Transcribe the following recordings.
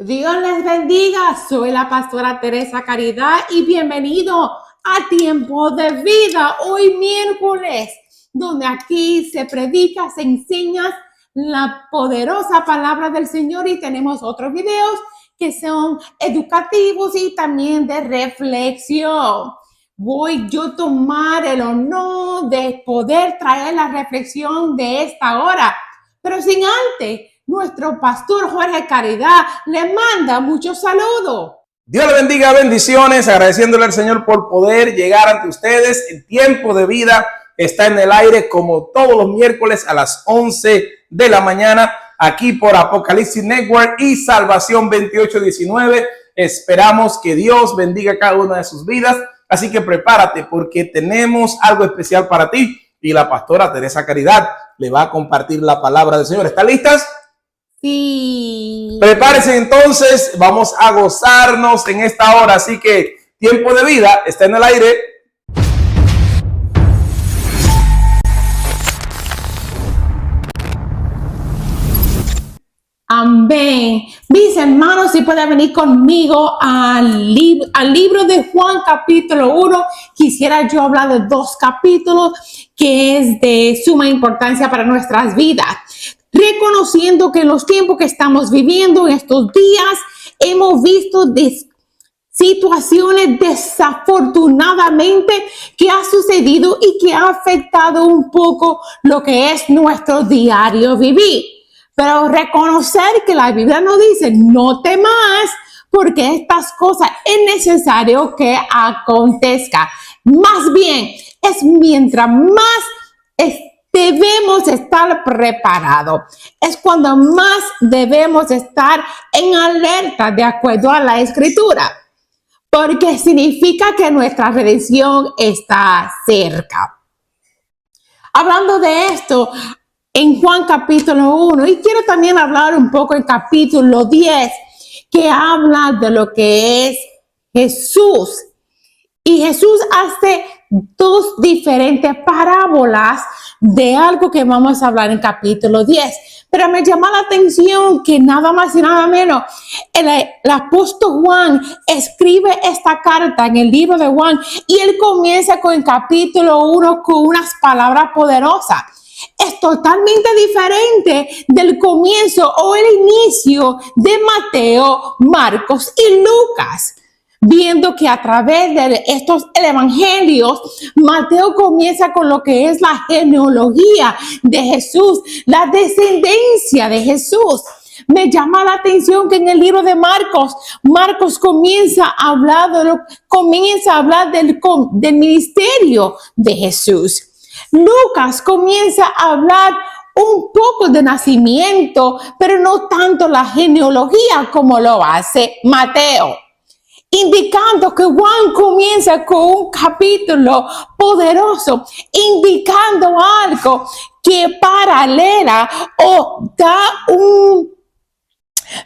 Dios les bendiga, soy la pastora Teresa Caridad y bienvenido a Tiempo de Vida, hoy miércoles, donde aquí se predica, se enseña la poderosa palabra del Señor y tenemos otros videos que son educativos y también de reflexión. Voy yo a tomar el honor de poder traer la reflexión de esta hora, pero sin antes, nuestro pastor Jorge Caridad le manda muchos saludos. Dios le bendiga, bendiciones, agradeciéndole al Señor por poder llegar ante ustedes. El Tiempo de Vida está en el aire como todos los miércoles a las 11 de la mañana, aquí por Apocalipsis Network y Salvación 2819. Esperamos que Dios bendiga cada una de sus vidas, así que prepárate porque tenemos algo especial para ti y la pastora Teresa Caridad le va a compartir la palabra del Señor. ¿Están listas? Sí. Prepárense entonces, vamos a gozarnos en esta hora, así que Tiempo de Vida está en el aire. Amén. Mis hermanos, si pueden venir conmigo al libro de Juan capítulo 1, quisiera yo hablar de dos capítulos que es de suma importancia para nuestras vidas. Reconociendo que en los tiempos que estamos viviendo en estos días hemos visto situaciones desafortunadamente que ha sucedido y que ha afectado un poco lo que es nuestro diario vivir. Pero reconocer que la Biblia nos dice no temas porque estas cosas es necesario que acontezcan. Más bien es mientras más debemos estar preparados. Es cuando más debemos estar en alerta de acuerdo a la Escritura. Porque significa que nuestra redención está cerca. Hablando de esto, en Juan capítulo 1, y quiero también hablar un poco en capítulo 10, que habla de lo que es Jesús. Y Jesús hace dos diferentes parábolas de algo que vamos a hablar en capítulo 10. Pero me llama la atención que nada más y nada menos, el apóstol Juan escribe esta carta en el libro de Juan y él comienza con el capítulo 1 con unas palabras poderosas. Es totalmente diferente del comienzo o el inicio de Mateo, Marcos y Lucas. Viendo que a través de estos evangelios, Mateo comienza con lo que es la genealogía de Jesús, la descendencia de Jesús. Me llama la atención que en el libro de Marcos comienza a hablar del ministerio de Jesús. Lucas comienza a hablar un poco de nacimiento, pero no tanto la genealogía como lo hace Mateo. Indicando que Juan comienza con un capítulo poderoso, indicando algo que paralela o da un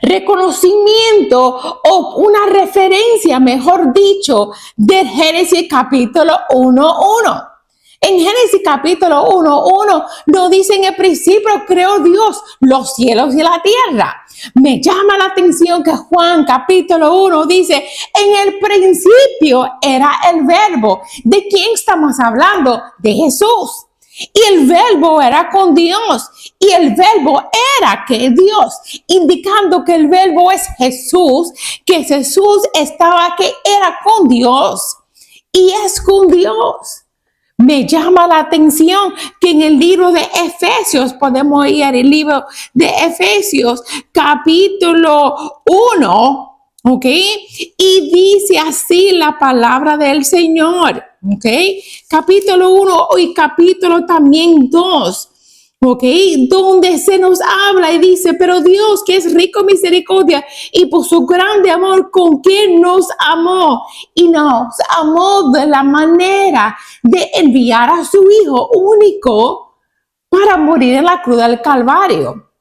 reconocimiento o una referencia, mejor dicho, de Génesis capítulo 1:1. En Génesis capítulo 1:1 nos dice en el principio creó Dios los cielos y la tierra. Me llama la atención que Juan capítulo 1 dice en el principio era el verbo. ¿De quién estamos hablando? De Jesús. Y el verbo era con Dios y el verbo era que Dios, indicando que el verbo es Jesús, que Jesús era con Dios y es con Dios. Me llama la atención que en el libro de Efesios, podemos ir al libro de Efesios, capítulo 1, ¿ok? Y dice así la palabra del Señor, ¿ok? Capítulo 1 y capítulo también 2. ¿Ok? Donde se nos habla y dice, pero Dios que es rico en misericordia y por su grande amor con que nos amó y nos amó de la manera de enviar a su Hijo único para morir en la cruz del Calvario.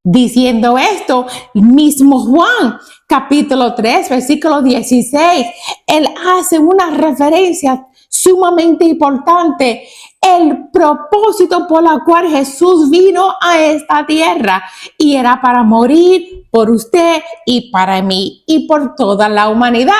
Diciendo esto, mismo Juan, capítulo 3, versículo 16, él hace una referencia sumamente importante el propósito por la cual Jesús vino a esta tierra y era para morir por usted y para mí y por toda la humanidad.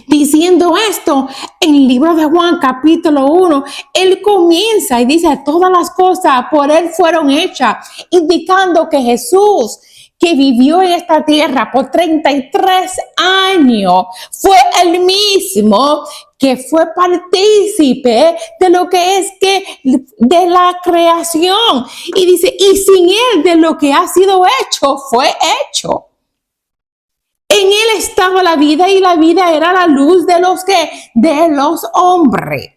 Diciendo esto, en el libro de Juan capítulo 1, él comienza y dice, todas las cosas por él fueron hechas, indicando que Jesús, que vivió en esta tierra por 33 años, fue el mismo que fue partícipe de lo que es que de la creación. Y dice, y sin él de lo que ha sido hecho, fue hecho. En él estaba la vida y la vida era la luz de los hombres.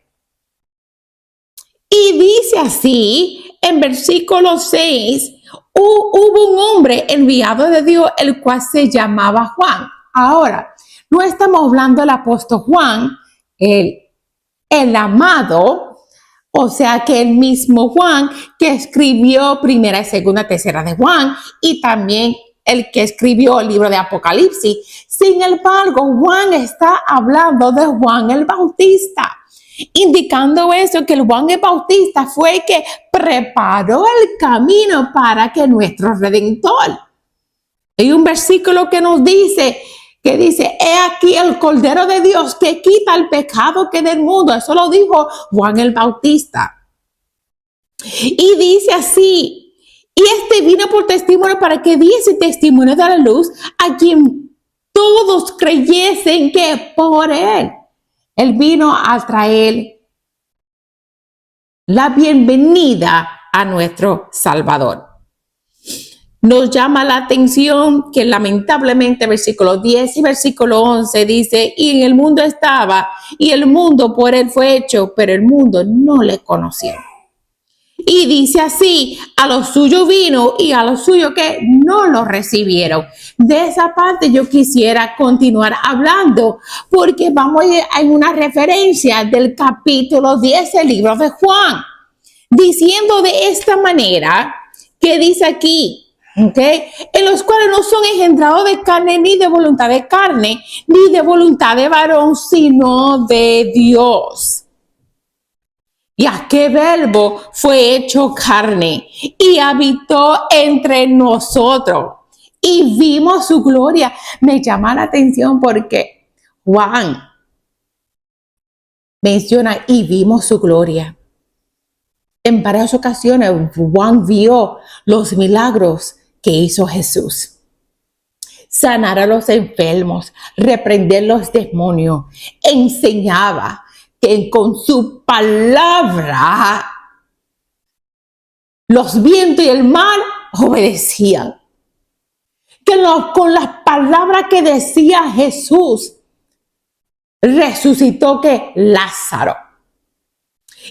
Y dice así en versículo 6, hubo un hombre enviado de Dios, el cual se llamaba Juan. Ahora, no estamos hablando del apóstol Juan, el amado, o sea que el mismo Juan que escribió primera y segunda, tercera de Juan y también el que escribió el libro de Apocalipsis. Sin embargo, Juan está hablando de Juan el Bautista, indicando eso, que el Juan el Bautista fue el que preparó el camino para que nuestro Redentor. Hay un versículo que nos dice, he aquí el Cordero de Dios que quita el pecado que del mundo. Eso lo dijo Juan el Bautista. Y dice así, y este vino por testimonio para que diese testimonio de la luz a quien todos creyesen que por él vino a traer la bienvenida a nuestro Salvador. Nos llama la atención que lamentablemente versículo 10 y versículo 11 dice, y en el mundo estaba, y el mundo por él fue hecho, pero el mundo no le conoció. Y dice así, a los suyos vino y a los suyos que no lo recibieron. De esa parte yo quisiera continuar hablando porque vamos a ir una referencia del capítulo 10 del libro de Juan. Diciendo de esta manera, que dice aquí, en los cuales no son engendrados de carne ni de voluntad de carne, ni de voluntad de varón, sino de Dios. Y aquel verbo fue hecho carne y habitó entre nosotros y vimos su gloria. Me llama la atención porque Juan menciona y vimos su gloria. En varias ocasiones Juan vio los milagros que hizo Jesús. Sanar a los enfermos, reprender los demonios, enseñaba que con su palabra los vientos y el mar obedecían. Que con las palabras que decía Jesús resucitó que Lázaro.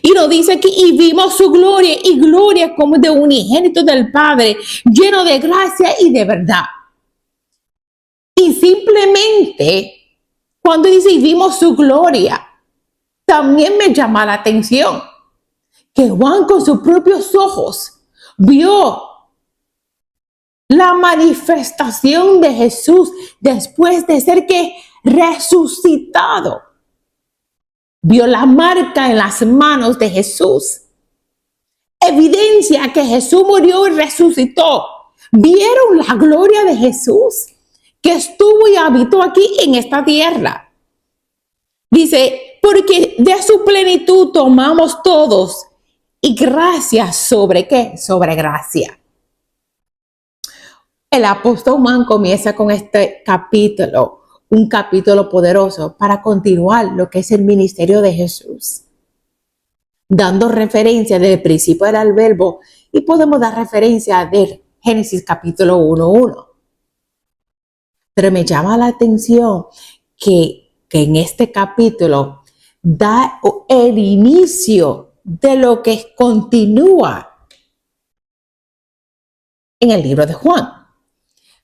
Y nos dice aquí, y vimos su gloria, y gloria como de unigénito del Padre, lleno de gracia y de verdad. Y simplemente, cuando dice, y vimos su gloria, también me llama la atención que Juan con sus propios ojos vio la manifestación de Jesús después de ser que resucitado. Vio la marca en las manos de Jesús. Evidencia que Jesús murió y resucitó. Vieron la gloria de Jesús que estuvo y habitó aquí en esta tierra. Dice, porque de su plenitud tomamos todos y gracia sobre ¿qué? Sobre gracia. El apóstol Juan comienza con este capítulo, un capítulo poderoso para continuar lo que es el ministerio de Jesús. Dando referencia desde el principio era el verbo y podemos dar referencia de Génesis capítulo 1:1. Pero me llama la atención que en este capítulo da el inicio de lo que continúa en el libro de Juan.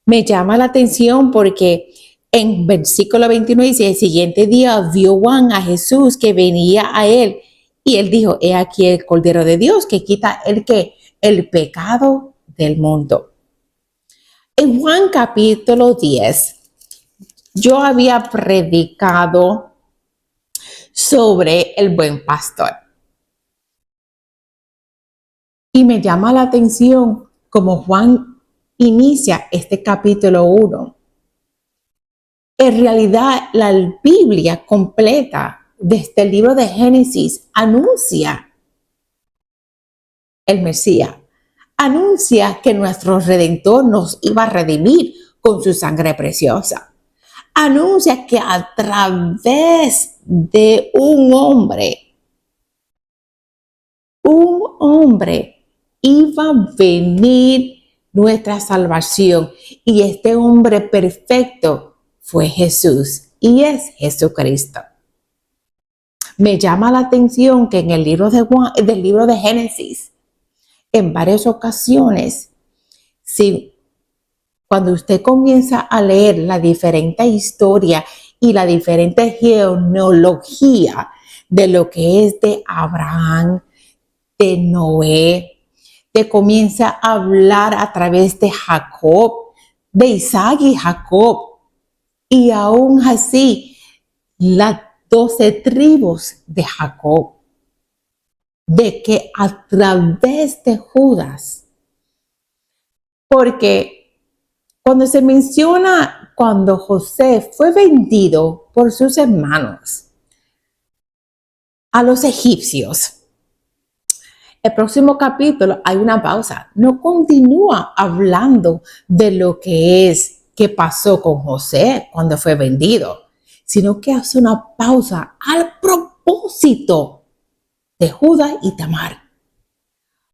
Me llama la atención porque en versículo 21 dice, el siguiente día vio Juan a Jesús que venía a él y él dijo, he aquí el Cordero de Dios que quita el pecado del mundo. En Juan capítulo 10, yo había predicado sobre el buen pastor. Y me llama la atención como Juan inicia este capítulo 1. En realidad, la Biblia completa, desde el libro de Génesis, anuncia el Mesías. Anuncia que nuestro Redentor nos iba a redimir con su sangre preciosa. Anuncia que a través de un hombre iba a venir nuestra salvación. Y este hombre perfecto fue Jesús y es Jesucristo. Me llama la atención que en el libro del libro de Génesis, en varias ocasiones, cuando usted comienza a leer la diferente historia y la diferente genealogía de lo que es de Abraham, de Noé, te comienza a hablar a través de Jacob, de Isaac y Jacob, y aún así las 12 tribus de Jacob, de que a través de Judas, porque cuando se menciona cuando José fue vendido por sus hermanos a los egipcios, el próximo capítulo hay una pausa, no continúa hablando de lo que pasó con José cuando fue vendido, sino que hace una pausa al propósito de Judas y Tamar.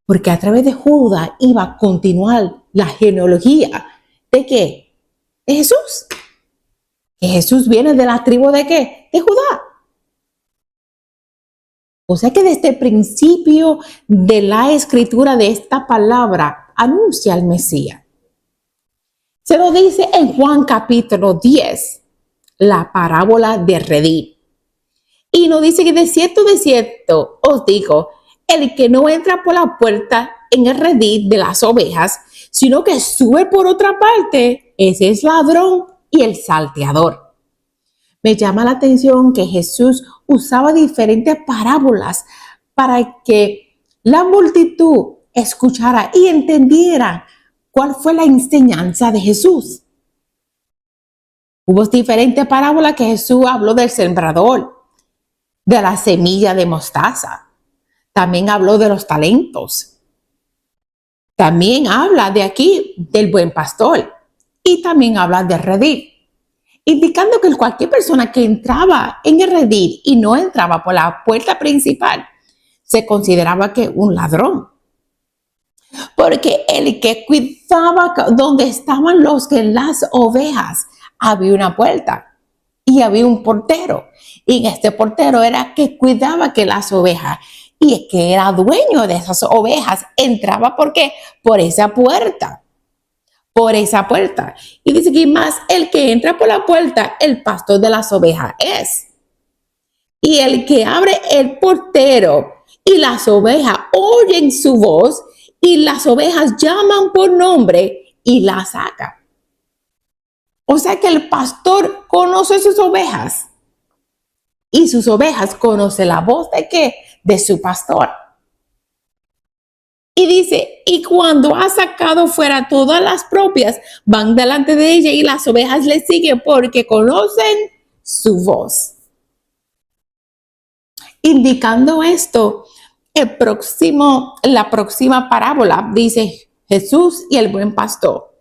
Porque a través de Judas iba a continuar la genealogía de ¿qué? De Jesús. Que Jesús viene de la tribu de ¿qué? De Judá. O sea que desde el principio de la escritura de esta palabra anuncia al Mesías. Se lo dice en Juan capítulo 10, la parábola de redil. Y nos dice que de cierto os digo, el que no entra por la puerta en el redil de las ovejas, sino que sube por otra parte, ese es ladrón y el salteador. Me llama la atención que Jesús usaba diferentes parábolas para que la multitud escuchara y entendiera cuál fue la enseñanza de Jesús. Hubo diferentes parábolas que Jesús habló del sembrador, de la semilla de mostaza. También habló de los talentos. También habla de aquí del buen pastor. Y también habla del redil, indicando que cualquier persona que entraba en el redil y no entraba por la puerta principal se consideraba que un ladrón. Porque el que cuidaba donde estaban las ovejas, había una puerta y había un portero. Y este portero era que cuidaba que las ovejas, y el que era dueño de esas ovejas, entraba ¿por qué? Por esa puerta. Por esa puerta. Y dice que más el que entra por la puerta, el pastor de las ovejas es. Y el que abre el portero y las ovejas oyen su voz y las ovejas llaman por nombre y las saca. O sea que el pastor conoce sus ovejas y sus ovejas conocen la voz de ¿qué? De su pastor. Y dice, y cuando ha sacado fuera todas las propias, van delante de ella y las ovejas le siguen porque conocen su voz. Indicando esto, la próxima parábola dice Jesús y el buen pastor.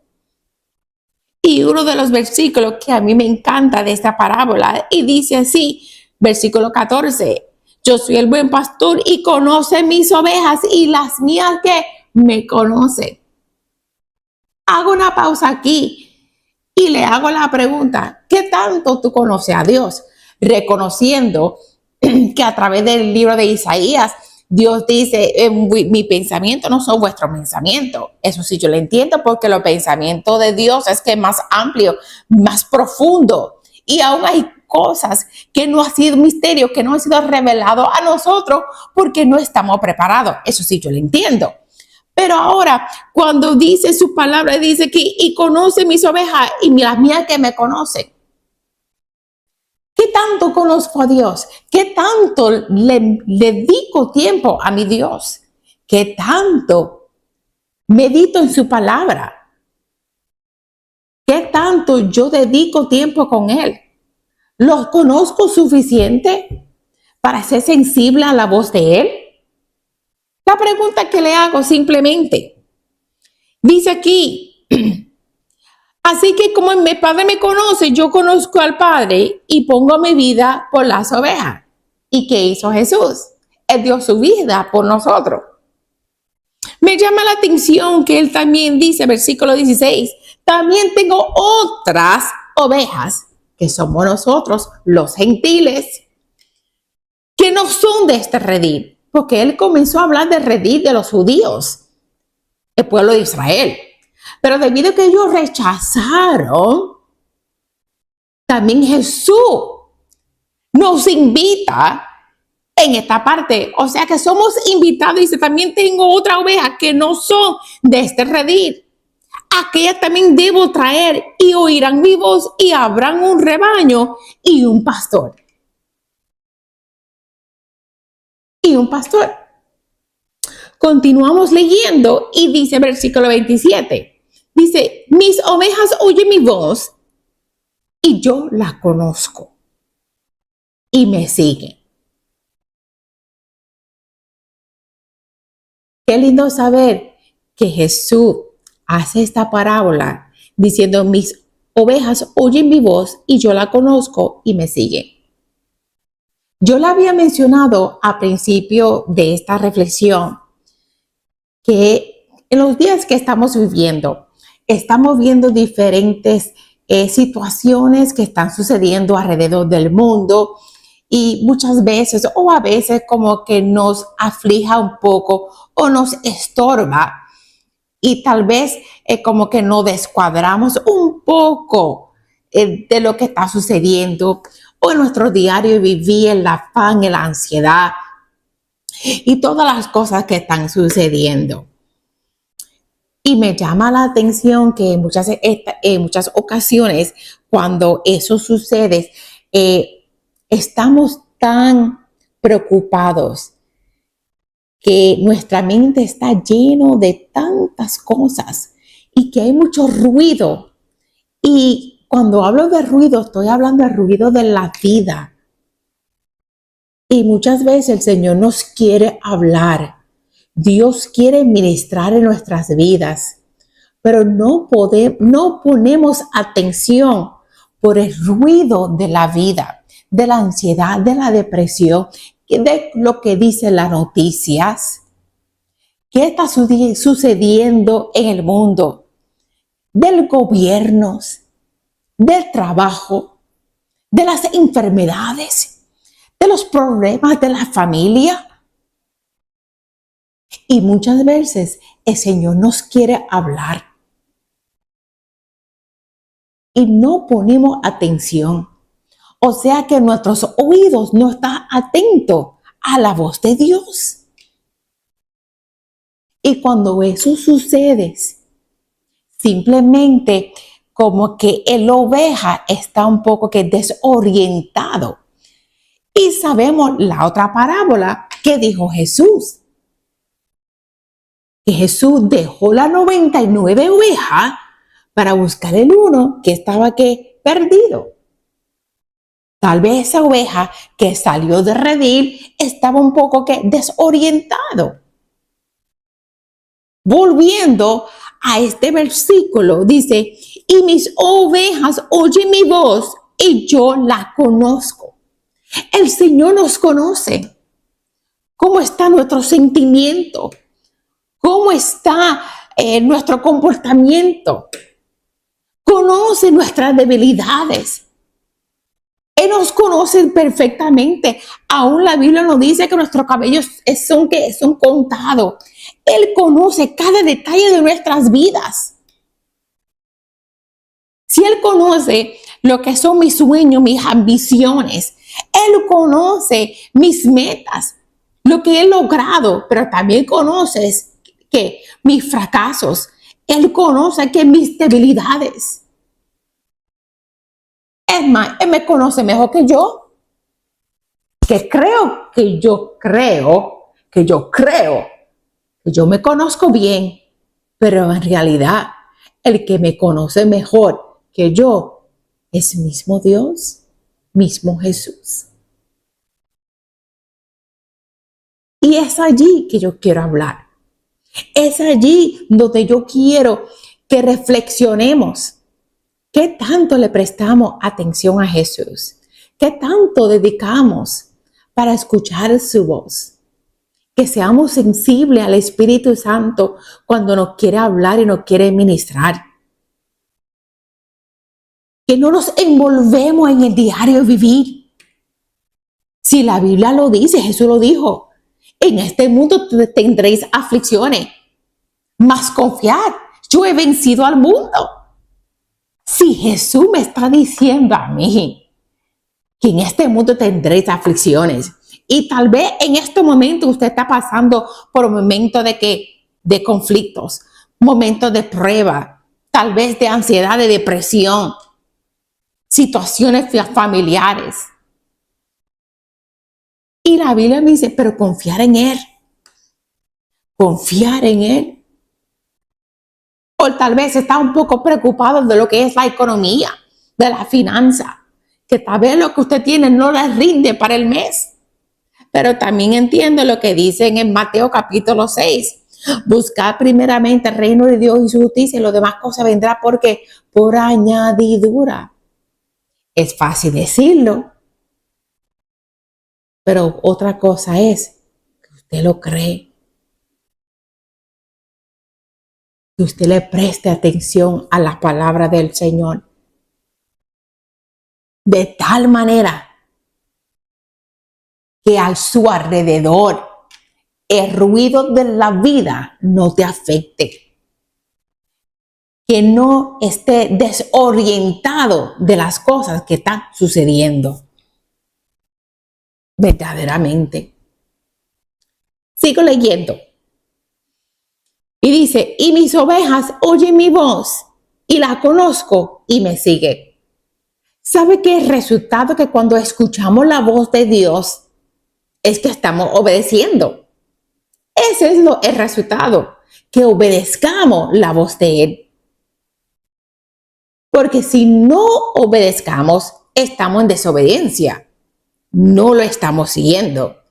Y uno de los versículos que a mí me encanta de esta parábola, y dice así, versículo 14. Yo soy el buen pastor y conoce mis ovejas y las mías que me conocen. Hago una pausa aquí y le hago la pregunta, ¿qué tanto tú conoces a Dios? Reconociendo que a través del libro de Isaías, Dios dice, mi pensamiento no son vuestros pensamientos. Eso sí, yo lo entiendo porque los pensamientos de Dios es que es más amplio, más profundo. Y aún hay cosas que no ha sido misterio, que no ha sido revelado a nosotros porque no estamos preparados. Eso sí, yo lo entiendo. Pero ahora, cuando dice su palabra, dice que y conoce mis ovejas y las mías que me conocen. ¿Qué tanto conozco a Dios? ¿Qué tanto le dedico tiempo a mi Dios? ¿Qué tanto medito en su palabra? ¿Qué tanto yo dedico tiempo con Él? ¿Los conozco suficiente para ser sensible a la voz de Él? La pregunta que le hago simplemente, dice aquí, así que como mi Padre me conoce, yo conozco al Padre y pongo mi vida por las ovejas. ¿Y qué hizo Jesús? Él dio su vida por nosotros. Me llama la atención que Él también dice, versículo 16, también tengo otras ovejas, que somos nosotros, los gentiles, que no son de este redil, porque Él comenzó a hablar del redil de los judíos, el pueblo de Israel. Pero debido a que ellos rechazaron, también Jesús nos invita en esta parte. O sea que somos invitados. Dice, también tengo otra oveja que no son de este redil. Aquella también debo traer y oirán mi voz y habrán un rebaño y un pastor. Y un pastor. Continuamos leyendo y dice versículo 27. Dice, mis ovejas oyen mi voz y yo la conozco y me siguen. Qué lindo saber que Jesús hace esta parábola diciendo, mis ovejas oyen mi voz y yo la conozco y me siguen. Yo la había mencionado a principio de esta reflexión que en los días que estamos viendo diferentes situaciones que están sucediendo alrededor del mundo y muchas veces o a veces como que nos aflija un poco o nos estorba y tal vez como que nos descuadramos un poco de lo que está sucediendo o en nuestro diario vivir, el afán, la ansiedad y todas las cosas que están sucediendo. Y me llama la atención que en muchas ocasiones, cuando eso sucede, estamos tan preocupados que nuestra mente está llena de tantas cosas y que hay mucho ruido. Y cuando hablo de ruido, estoy hablando del ruido de la vida. Y muchas veces el Señor nos quiere hablar. Dios quiere ministrar en nuestras vidas, pero no ponemos atención por el ruido de la vida, de la ansiedad, de la depresión, de lo que dicen las noticias, qué está sucediendo en el mundo, del gobierno, del trabajo, de las enfermedades, de los problemas de la familia. Y muchas veces el Señor nos quiere hablar y no ponemos atención. O sea que nuestros oídos no están atentos a la voz de Dios. Y cuando eso sucede, simplemente como que el oveja está un poco que desorientado. Y sabemos la otra parábola que dijo Jesús. Que Jesús dejó las 99 ovejas para buscar el uno que estaba perdido. Tal vez esa oveja que salió de redil estaba un poco desorientado. Volviendo a este versículo, dice, y mis ovejas oyen mi voz y yo la conozco. El Señor nos conoce. ¿Cómo está nuestro sentimiento? ¿Cómo está nuestro comportamiento? Conoce nuestras debilidades. Él nos conoce perfectamente. Aún la Biblia nos dice que nuestros cabellos son contados. Él conoce cada detalle de nuestras vidas. Si Él conoce lo que son mis sueños, mis ambiciones, Él conoce mis metas, lo que he logrado, pero también conoce que mis fracasos. Él conoce que mis debilidades. Es más, Él me conoce mejor que yo. Que yo creo Yo me conozco bien, pero en realidad el que me conoce mejor que yo es mismo Dios, mismo Jesús. Y es allí que yo quiero hablar. Es allí donde yo quiero que reflexionemos. ¿Qué tanto le prestamos atención a Jesús? ¿Qué tanto dedicamos para escuchar su voz? Que seamos sensibles al Espíritu Santo cuando nos quiere hablar y nos quiere ministrar. Que no nos envolvemos en el diario vivir. Si la Biblia lo dice, Jesús lo dijo. En este mundo tendréis aflicciones, mas confiad, yo he vencido al mundo. Si Jesús me está diciendo a mí que en este mundo tendréis aflicciones, y tal vez en este momento usted está pasando por un momento de conflictos, momentos de prueba, tal vez de ansiedad, de depresión, situaciones familiares. Y la Biblia me dice, pero confiar en Él. Confiar en Él. O tal vez está un poco preocupado de lo que es la economía, de la finanza, que tal vez lo que usted tiene no le rinde para el mes. Pero también entiendo lo que dicen en Mateo capítulo 6. Buscad primeramente el reino de Dios y su justicia y lo demás cosas vendrá porque por añadidura. Es fácil decirlo, pero otra cosa es que usted lo cree. Que usted le preste atención a la palabra del Señor. De tal manera que a su alrededor el ruido de la vida no te afecte. Que no esté desorientado de las cosas que están sucediendo. Verdaderamente. Sigo leyendo. Y dice, y mis ovejas oyen mi voz y la conozco y me sigue. ¿Sabe qué es el resultado? Que cuando escuchamos la voz de Dios es que estamos obedeciendo. Ese es el resultado, que obedezcamos la voz de Él. Porque si no obedezcamos, estamos en desobediencia. No lo estamos siguiendo.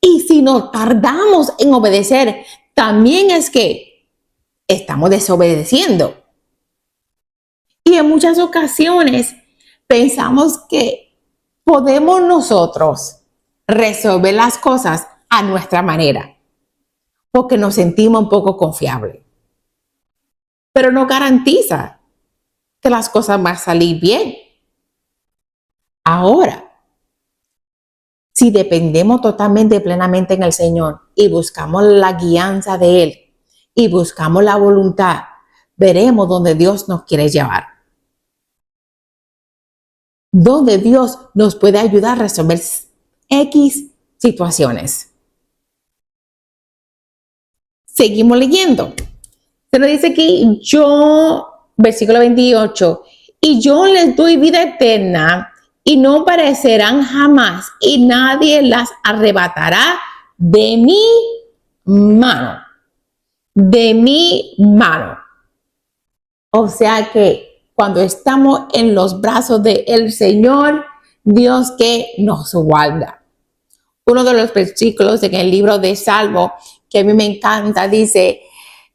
Y si nos tardamos en obedecer, también es que estamos desobedeciendo. Y en muchas ocasiones pensamos que podemos nosotros resolver las cosas a nuestra manera, porque nos sentimos un poco confiables. Pero no garantiza que las cosas van a salir bien. Ahora, si dependemos totalmente y plenamente en el Señor y buscamos la guianza de Él y buscamos la voluntad, veremos dónde Dios nos quiere llevar. Donde Dios nos puede ayudar a resolver X situaciones. Seguimos leyendo. Se nos dice aquí, versículo 28, y yo les doy vida eterna y no perecerán jamás y nadie las arrebatará de mi mano. De mi mano. O sea que cuando estamos en los brazos del Señor, Dios que nos guarda. Uno de los versículos en el libro de Salmo que a mí me encanta dice,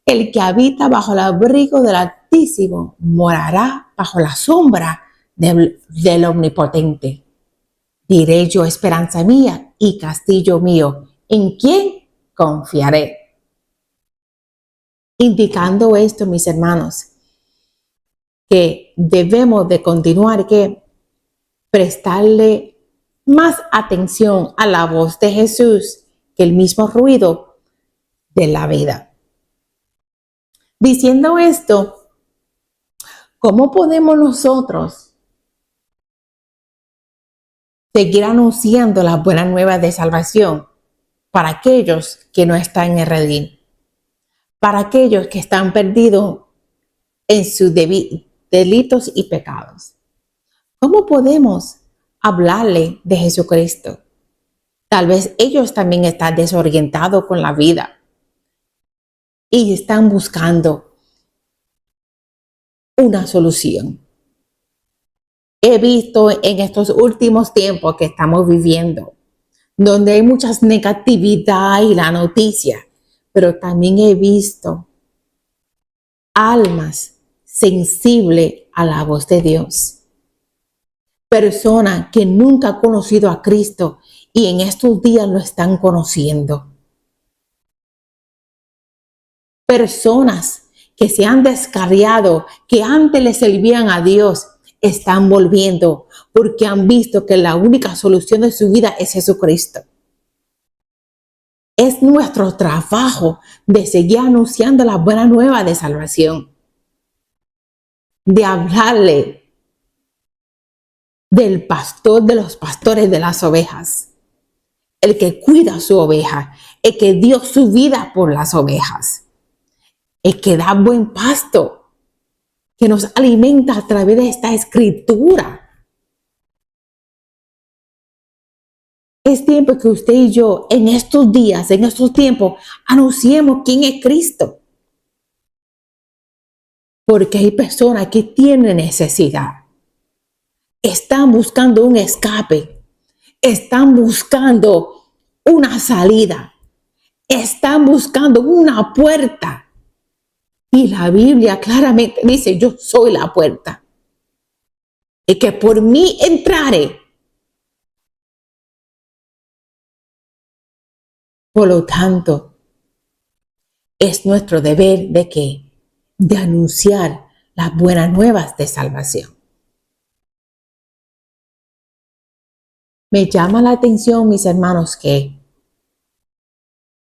el que habita bajo el abrigo del Altísimo morará bajo la sombra del Omnipotente. Diré yo, esperanza mía y castillo mío, ¿en quién confiaré? Indicando esto, mis hermanos, que debemos de continuar que prestarle más atención a la voz de Jesús que el mismo ruido de la vida. Diciendo esto, ¿cómo podemos nosotros seguir anunciando las buenas nuevas de salvación para aquellos que no están en el redil? Para aquellos que están perdidos en sus delitos y pecados. ¿Cómo podemos hablarle de Jesucristo? Tal vez ellos también están desorientados con la vida. y están buscando una solución. He visto en estos últimos tiempos que estamos viviendo, donde hay mucha negatividad y la noticia, pero también he visto almas sensibles a la voz de Dios. Personas que nunca han conocido a Cristo y en estos días lo están conociendo. Personas que se han descarriado, que antes le servían a Dios, están volviendo porque han visto que la única solución de su vida es Jesucristo. Es nuestro trabajo de seguir anunciando la buena nueva de salvación, de hablarle del pastor de los pastores de las ovejas, el que cuida su oveja, el que dio su vida por las ovejas, el que da buen pasto, que nos alimenta a través de esta escritura. Es tiempo que usted y yo en estos días, en estos tiempos, anunciemos quién es Cristo. Porque hay personas que tienen necesidad. Están buscando un escape. Están buscando una salida. Están buscando una puerta. Y la Biblia claramente dice, yo soy la puerta. Y que por mí entrare. Por lo tanto, es nuestro deber de ¿qué? De anunciar las buenas nuevas de salvación. Me llama la atención, mis hermanos, que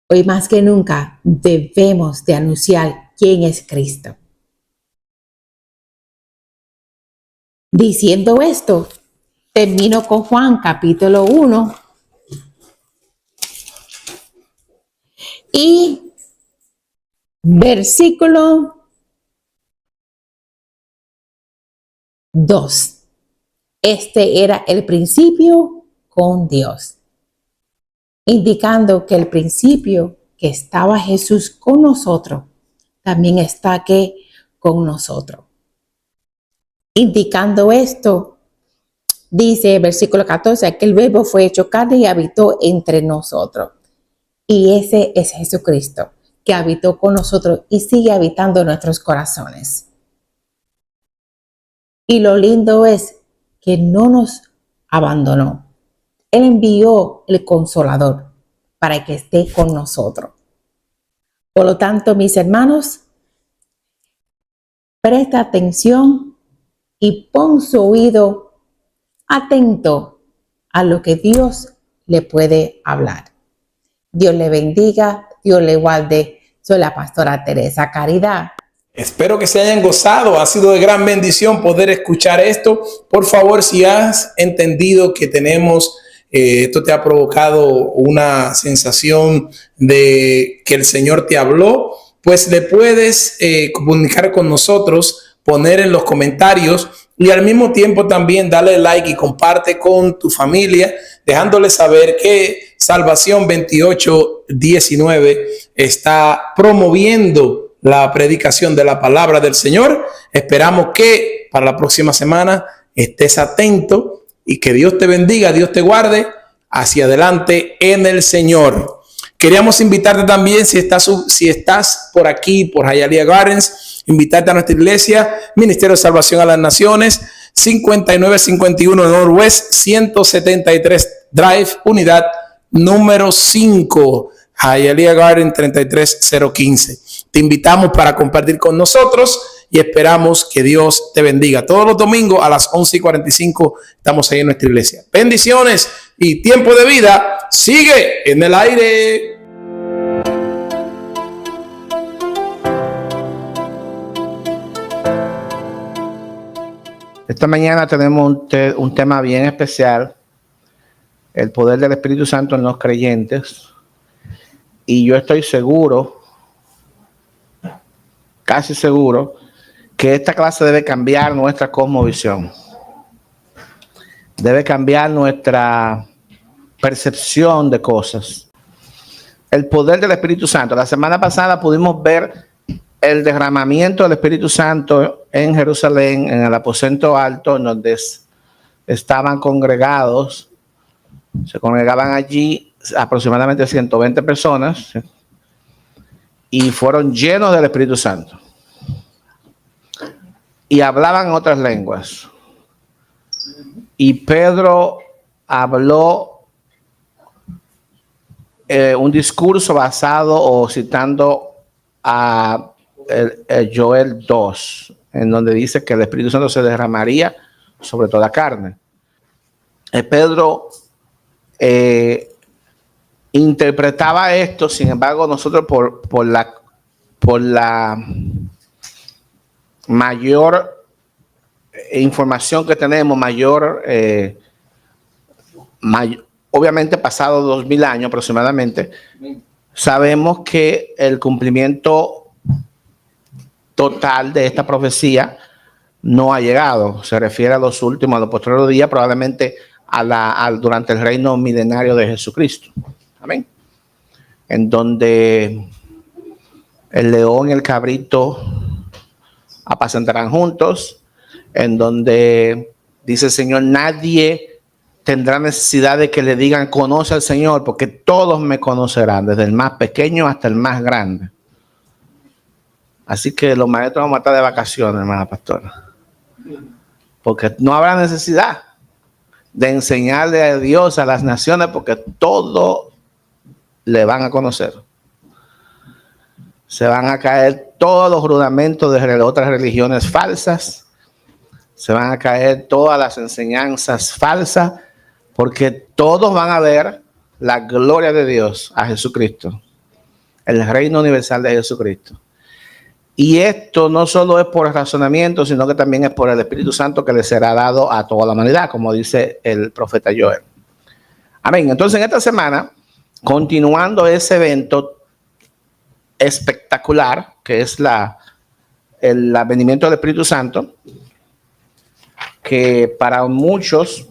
hoy más que nunca debemos de anunciar quién es Cristo. Diciendo esto, termino con Juan capítulo 1 y versículo 2. Este era el principio con Dios, indicando que el principio que estaba Jesús con nosotros, también está aquí con nosotros. Indicando esto, dice el versículo 14, que el verbo fue hecho carne y habitó entre nosotros. Y ese es Jesucristo, que habitó con nosotros y sigue habitando en nuestros corazones. Y lo lindo es que no nos abandonó. Él envió el Consolador para que esté con nosotros. Por lo tanto, mis hermanos, presta atención y pon su oído atento a lo que Dios le puede hablar. Dios le bendiga, Dios le guarde. Soy la pastora Teresa Caridad. Espero que se hayan gozado. Ha sido de gran bendición poder escuchar esto. Por favor, si has entendido que tenemos, esto te ha provocado una sensación de que el Señor te habló, pues le puedes comunicar con nosotros, poner en los comentarios y al mismo tiempo también darle like y comparte con tu familia, dejándole saber que Salvación 2819 está promoviendo la predicación de la palabra del Señor. Esperamos que para la próxima semana estés atento y que Dios te bendiga, Dios te guarde hacia adelante en el Señor. Queríamos invitarte también, si estás por aquí, por Hialeah Gardens, invitarte a nuestra iglesia, Ministerio de Salvación a las Naciones, 5951 Northwest 173 Drive, unidad número 5, Hialeah Garden 33015. Te invitamos para compartir con nosotros y esperamos que Dios te bendiga. Todos los domingos a las 11:45 estamos ahí en nuestra iglesia. Bendiciones y Tiempo de Vida sigue en el aire. Esta mañana tenemos un tema bien especial, el poder del Espíritu Santo en los creyentes. Y yo estoy seguro, casi seguro, que esta clase debe cambiar nuestra cosmovisión. Debe cambiar nuestra percepción de cosas. el poder del Espíritu Santo. La semana pasada pudimos ver el derramamiento del Espíritu Santo en Jerusalén, en el aposento alto, en donde estaban congregados, se congregaban allí aproximadamente 120 personas y fueron llenos del Espíritu Santo y hablaban otras lenguas. Y Pedro habló un discurso basado o citando a Joel 2, en donde dice que el Espíritu Santo se derramaría sobre toda carne. Pedro interpretaba esto, sin embargo, nosotros por la mayor información que tenemos, obviamente pasado 2000 años aproximadamente, sabemos que el cumplimiento total de esta profecía no ha llegado. Se refiere a los últimos, a los posteriores días, probablemente durante el reino milenario de Jesucristo. Amén. En donde el león y el cabrito apacentarán juntos, en donde dice el Señor, nadie tendrá necesidad de que le digan conoce al Señor, porque todos me conocerán, desde el más pequeño hasta el más grande. Así que los maestros vamos a estar de vacaciones, hermana pastora, porque no habrá necesidad de enseñarle a Dios a las naciones, porque todo le van a conocer. Se van a caer todos los rudamentos de otras religiones falsas, se van a caer todas las enseñanzas falsas, porque todos van a ver la gloria de Dios, a Jesucristo, el reino universal de Jesucristo. Y esto no solo es por el razonamiento, sino que también es por el Espíritu Santo que le será dado a toda la humanidad, como dice el profeta Joel. Amén. Entonces, en esta semana, continuando ese evento espectacular, que es el advenimiento del Espíritu Santo, que para muchos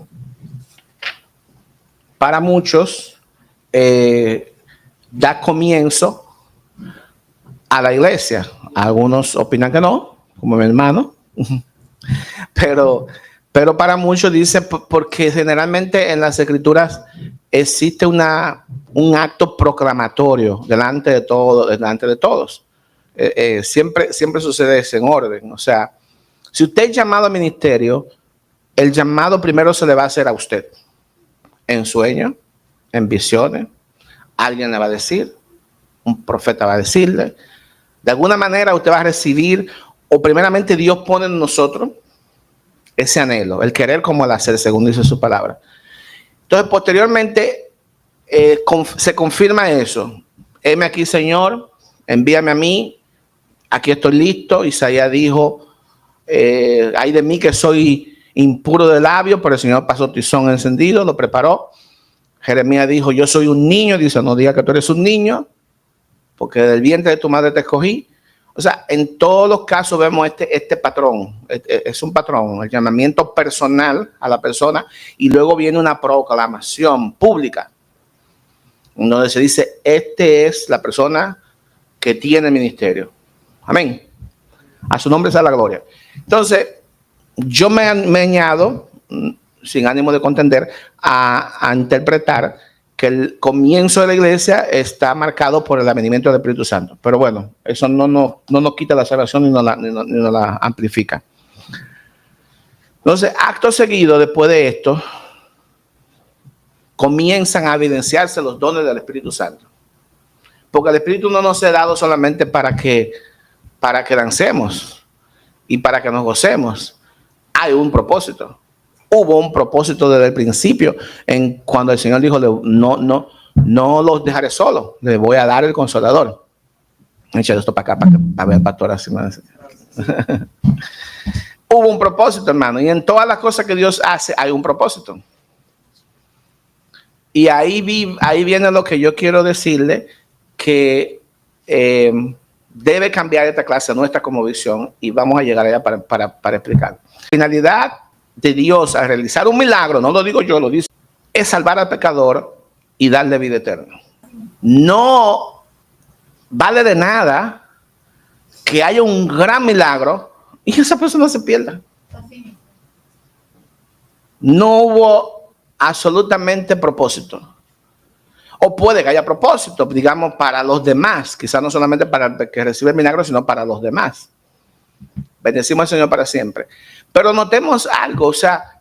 da comienzo a la iglesia. Algunos opinan que no, como mi hermano, pero para muchos dice, porque generalmente en las escrituras existe un acto proclamatorio delante de todos. Siempre sucede eso en orden. O sea, si usted es llamado al ministerio, el llamado primero se le va a hacer a usted. En sueños, en visiones, alguien le va a decir, un profeta va a decirle. De alguna manera usted va a recibir, o primeramente Dios pone en nosotros ese anhelo, el querer como el hacer, según dice su palabra. Entonces, posteriormente, se confirma eso. Heme aquí, Señor, envíame a mí, aquí estoy listo. Isaías dijo, ay de mí que soy impuro de labios, pero el Señor pasó tizón encendido, lo preparó. Jeremías dijo, yo soy un niño. Dice, no diga que tú eres un niño, porque del vientre de tu madre te escogí. O sea, en todos los casos vemos este patrón. Es un patrón, el llamamiento personal a la persona, y luego viene una proclamación pública, donde se dice, este es la persona que tiene el ministerio. Amén. A su nombre sea la gloria. Entonces, yo me añado, sin ánimo de contender, a interpretar que el comienzo de la iglesia está marcado por el advenimiento del Espíritu Santo. Pero bueno, eso no nos quita la salvación ni nos la amplifica. Entonces, acto seguido, después de esto, comienzan a evidenciarse los dones del Espíritu Santo. Porque el Espíritu no nos ha dado solamente para que dancemos y para que nos gocemos. Hay un propósito. Hubo un propósito desde el principio, cuando el Señor dijo, no los dejaré solos, les voy a dar el Consolador. Echa esto para acá, para ver el pastor así. Hubo un propósito, hermano, y en todas las cosas que Dios hace hay un propósito. Y ahí viene lo que yo quiero decirle, que debe cambiar esta clase nuestra como visión, y vamos a llegar allá para explicar. La finalidad de Dios al realizar un milagro, no lo digo yo, lo dice, es salvar al pecador y darle vida eterna. no vale de nada que haya un gran milagro y esa persona se pierda. No hubo absolutamente propósito. O puede que haya propósito, digamos, para los demás, quizás no solamente para el que recibe el milagro, sino para los demás. Bendecimos al Señor para siempre. Pero notemos algo, o sea,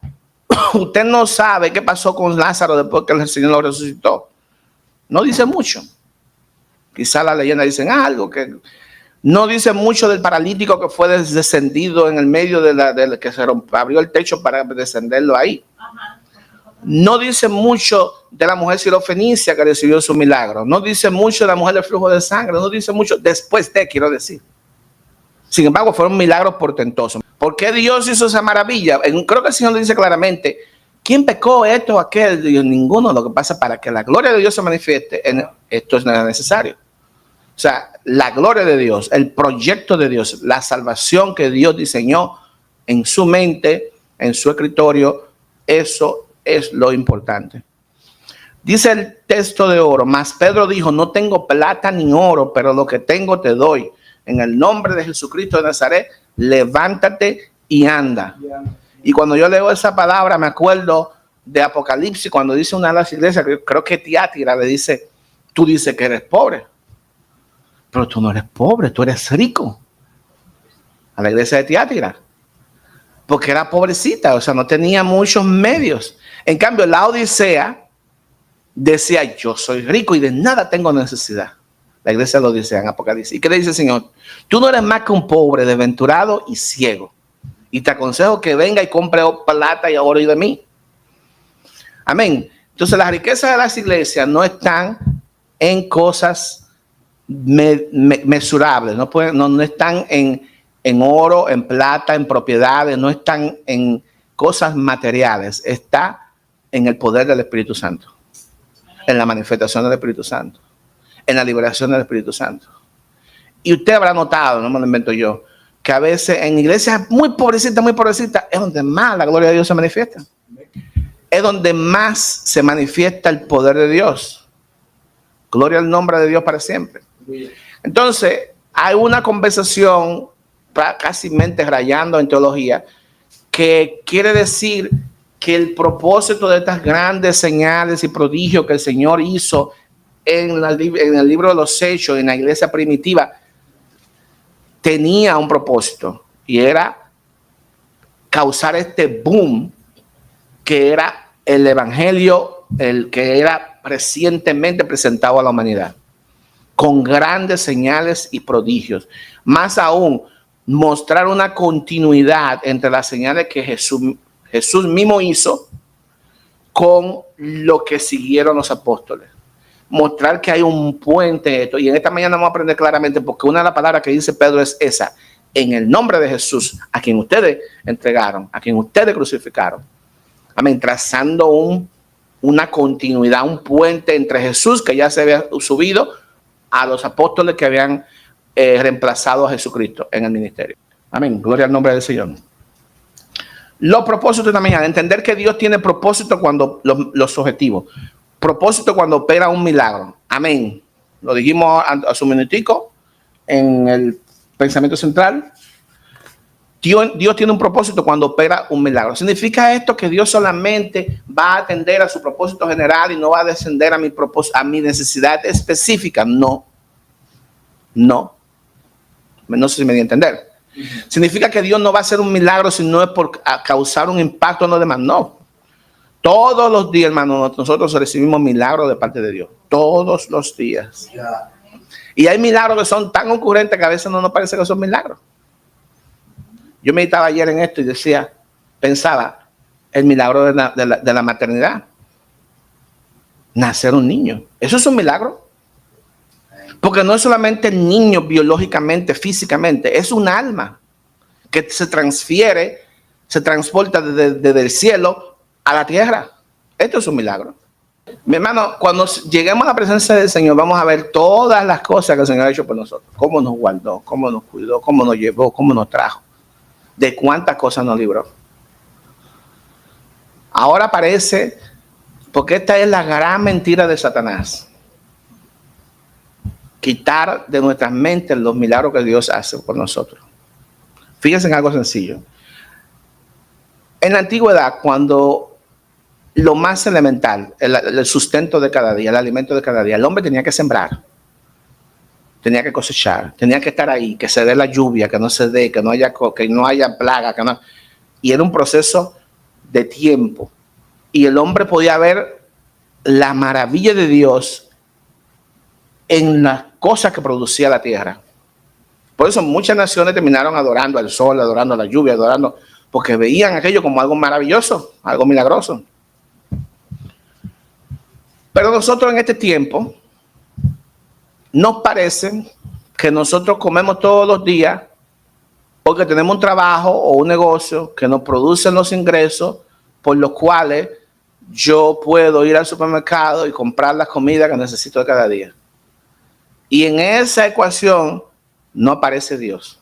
usted no sabe qué pasó con Lázaro después que el Señor lo resucitó. No dice mucho. Quizás las leyendas dicen algo, que no dice mucho del paralítico que fue descendido en el medio de que se abrió el techo para descenderlo ahí. No dice mucho de la mujer sirofenicia que recibió su milagro. No dice mucho de la mujer del flujo de sangre. No dice mucho después de, quiero decir. Sin embargo, fueron milagros portentosos. ¿Por qué Dios hizo esa maravilla? Creo que el Señor dice claramente, ¿quién pecó esto o aquel? Dios, ninguno. Lo que pasa, para que la gloria de Dios se manifieste, esto es necesario. O sea, la gloria de Dios, el proyecto de Dios, la salvación que Dios diseñó en su mente, en su escritorio, eso es lo importante. Dice el texto de oro, mas Pedro dijo, no tengo plata ni oro, pero lo que tengo te doy. En el nombre de Jesucristo de Nazaret, levántate y anda. Y cuando yo leo esa palabra, me acuerdo de Apocalipsis, cuando dice una de las iglesias, creo que Tiatira le dice, tú dices que eres pobre, pero tú no eres pobre, tú eres rico. A la iglesia de Tiatira, porque era pobrecita, o sea, no tenía muchos medios. En cambio, la Odisea decía, yo soy rico y de nada tengo necesidad. La iglesia de la Odisea en Apocalipsis. ¿Y qué le dice el Señor? Tú no eres más que un pobre, desventurado y ciego. Y te aconsejo que venga y compre plata y oro y de mí. Amén. Entonces, las riquezas de las iglesias no están en cosas mesurables. No están en oro, en plata, en propiedades. No están en cosas materiales. Está en el poder del Espíritu Santo. En la manifestación del Espíritu Santo. En la liberación del Espíritu Santo. Y usted habrá notado, no me lo invento yo, que a veces en iglesias muy pobrecitas, es donde más la gloria de Dios se manifiesta. Es donde más se manifiesta el poder de Dios. Gloria al nombre de Dios para siempre. Entonces, hay una conversación casi mente rayando en teología que quiere decir que el propósito de estas grandes señales y prodigios que el Señor hizo en el libro de los Hechos, en la iglesia primitiva, tenía un propósito y era causar este boom que era el evangelio, el que era recientemente presentado a la humanidad, con grandes señales y prodigios. Más aún, mostrar una continuidad entre las señales que Jesús mismo hizo con lo que siguieron los apóstoles. Mostrar que hay un puente. Y en esta mañana vamos a aprender claramente, porque una de las palabras que dice Pedro es esa: en el nombre de Jesús, a quien ustedes entregaron, a quien ustedes crucificaron. Amén. Trazando una continuidad, un puente entre Jesús, que ya se había subido, a los apóstoles que habían reemplazado a Jesucristo en el ministerio. Amén. Gloria al nombre del Señor. Los propósitos de la mañana. Entender que Dios tiene propósito cuando los objetivos. Propósito cuando opera un milagro. Amén. Lo dijimos hace un minutico en el pensamiento central. Dios tiene un propósito cuando opera un milagro. ¿Significa esto que Dios solamente va a atender a su propósito general y no va a descender a mi necesidad específica? No. No. No sé si me di a entender. ¿Significa que Dios no va a hacer un milagro si no es por causar un impacto en los demás? No. Todos los días, hermano, nosotros recibimos milagros de parte de Dios. Todos los días. Y hay milagros que son tan ocurrentes que a veces no nos parece que son milagros. Yo meditaba ayer en esto y pensaba, el milagro de la maternidad. Nacer un niño. Eso es un milagro. Porque no es solamente el niño biológicamente, físicamente, es un alma que se transporta desde el cielo a la tierra. Esto es un milagro. Mi hermano, cuando lleguemos a la presencia del Señor, vamos a ver todas las cosas que el Señor ha hecho por nosotros. Cómo nos guardó, cómo nos cuidó, cómo nos llevó, cómo nos trajo. De cuántas cosas nos libró. Ahora parece, porque esta es la gran mentira de Satanás. quitar de nuestras mentes los milagros que Dios hace por nosotros. Fíjense en algo sencillo. En la antigüedad, cuando lo más elemental, el sustento de cada día, el alimento de cada día, el hombre tenía que sembrar, tenía que cosechar, tenía que estar ahí, que se dé la lluvia, que no se dé, que no haya plaga, y era un proceso de tiempo. Y el hombre podía ver la maravilla de Dios en las cosas que producía la tierra. Por eso muchas naciones terminaron adorando al sol, adorando a la lluvia, porque veían aquello como algo maravilloso, algo milagroso. Pero nosotros en este tiempo nos parece que nosotros comemos todos los días porque tenemos un trabajo o un negocio que nos producen los ingresos por los cuales yo puedo ir al supermercado y comprar la comida que necesito de cada día. Y en esa ecuación no aparece Dios.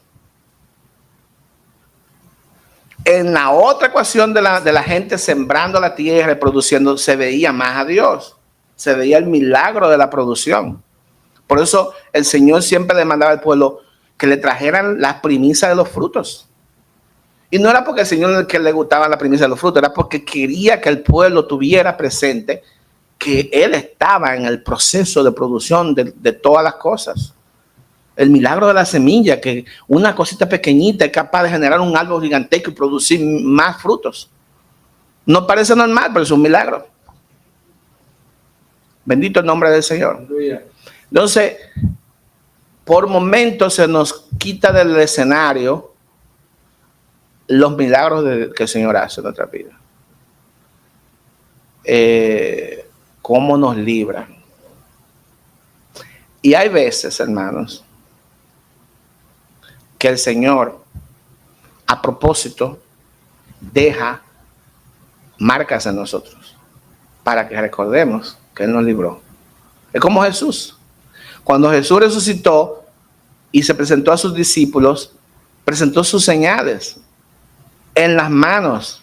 En la otra ecuación de la gente sembrando la tierra y produciendo, se veía más a Dios. Se veía el milagro de la producción. Por eso el Señor siempre le mandaba al pueblo que le trajeran las primicias de los frutos. Y no era porque el Señor que le gustaban las primicias de los frutos, era porque quería que el pueblo tuviera presente que Él estaba en el proceso de producción de todas las cosas. El milagro de la semilla, que una cosita pequeñita es capaz de generar un árbol gigantesco y producir más frutos. No parece normal, pero es un milagro. Bendito el nombre del Señor. Entonces, por momentos se nos quita del escenario los milagros que el Señor hace en nuestra vida. Cómo nos libra. Y hay veces, hermanos, que el Señor, a propósito, deja marcas en nosotros para que recordemos que Él nos libró. Es como Jesús. Cuando Jesús resucitó y se presentó a sus discípulos, presentó sus señales en las manos,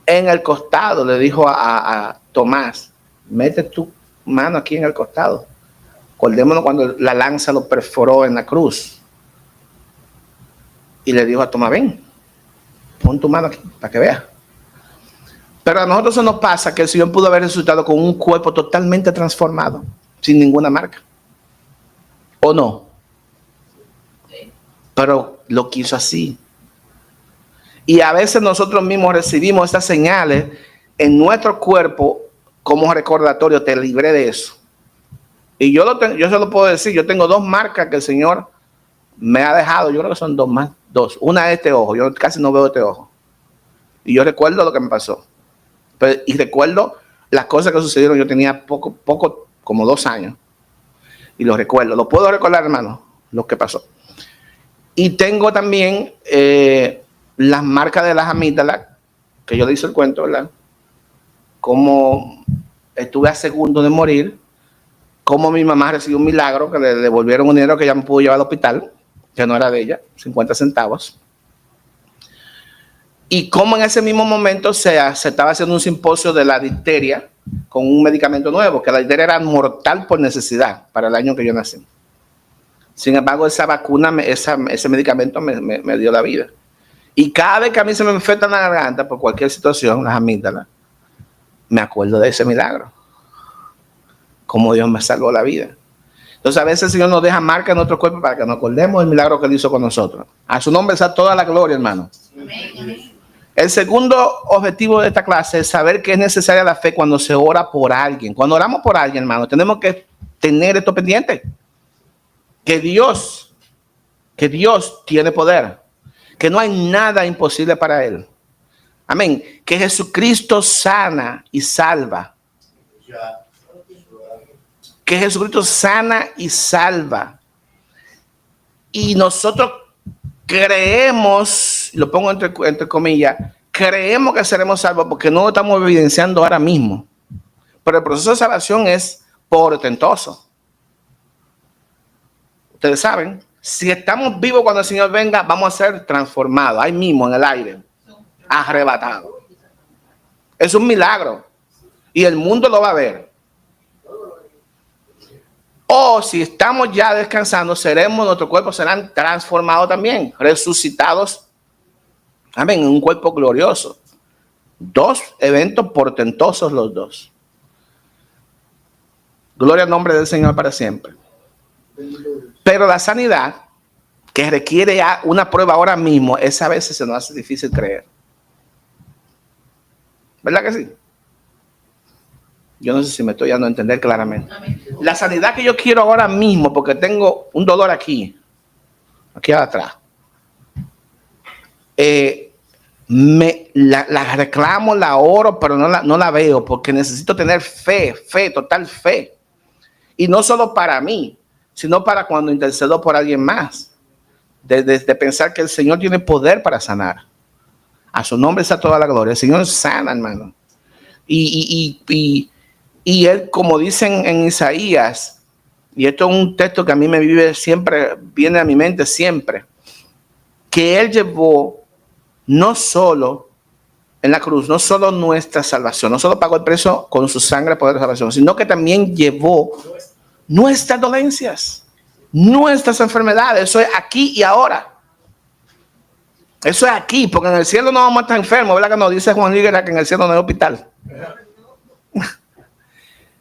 en el costado. Le dijo a Tomás, mete tu mano aquí en el costado. Acordémonos cuando la lanza lo perforó en la cruz. Y le dijo a Tomás, ven, pon tu mano aquí para que veas. Pero a nosotros se nos pasa que el Señor pudo haber resucitado con un cuerpo totalmente transformado, sin ninguna marca. ¿O no? Pero lo quiso así. Y a veces nosotros mismos recibimos estas señales en nuestro cuerpo como recordatorio, te libré de eso. Y yo se lo puedo decir, yo tengo 2 marcas que el Señor me ha dejado, yo creo que son 2 más, 2. Una es este ojo, yo casi no veo este ojo. Y yo recuerdo lo que me pasó. Y recuerdo las cosas que sucedieron, yo tenía poco, como 2 años. Y lo recuerdo, lo puedo recordar, hermano, lo que pasó. Y tengo también las marcas de las amígdalas, que yo le hice el cuento, ¿verdad? Como estuve a segundos de morir, como mi mamá recibió un milagro, que le devolvieron un dinero que ella me pudo llevar al hospital, que no era de ella, 50 centavos. Y como en ese mismo momento se estaba haciendo un simposio de la difteria con un medicamento nuevo, que la difteria era mortal por necesidad para el año que yo nací. Sin embargo, esa vacuna, ese medicamento me dio la vida. Y cada vez que a mí se me infecta la garganta por cualquier situación, las amígdalas, me acuerdo de ese milagro. Cómo Dios me salvó la vida. Entonces, a veces el Señor nos deja marca en nuestro cuerpo para que nos acordemos del milagro que Él hizo con nosotros. A su nombre está toda la gloria, hermano. Amén. El segundo objetivo de esta clase es saber que es necesaria la fe cuando se ora por alguien. Cuando oramos por alguien, hermano, tenemos que tener esto pendiente. Que Dios tiene poder. Que no hay nada imposible para Él. Amén. Que Jesucristo sana y salva. Que Jesucristo sana y salva. Y nosotros creemos, lo pongo entre comillas, creemos que seremos salvos porque no lo estamos evidenciando ahora mismo. Pero el proceso de salvación es portentoso. Ustedes saben, si estamos vivos cuando el Señor venga, vamos a ser transformados, ahí mismo en el aire, arrebatados. Es un milagro y el mundo lo va a ver. O si estamos ya descansando, nuestros cuerpos serán transformados también, resucitados. Amén, en un cuerpo glorioso. Dos eventos portentosos los dos. Gloria al nombre del Señor para siempre. Pero la sanidad, que requiere ya una prueba ahora mismo, esa a veces se nos hace difícil creer. ¿Verdad que sí? Yo no sé si me estoy dando a entender claramente. La sanidad que yo quiero ahora mismo, porque tengo un dolor aquí atrás. La reclamo, la oro, pero no la veo, porque necesito tener fe, total fe. Y no solo para mí, sino para cuando intercedo por alguien más. De pensar que el Señor tiene poder para sanar. A su nombre está toda la gloria. El Señor sana, hermano. Y él, como dicen en Isaías, y esto es un texto que a mí me viene a mi mente siempre, que él llevó no solo en la cruz, no solo nuestra salvación, no solo pagó el precio con su sangre por la salvación, sino que también llevó nuestras dolencias, nuestras enfermedades. Eso es aquí y ahora. Eso es aquí, porque en el cielo no vamos a estar enfermos, ¿verdad que nos dice Juan Líguera que en el cielo no hay hospital?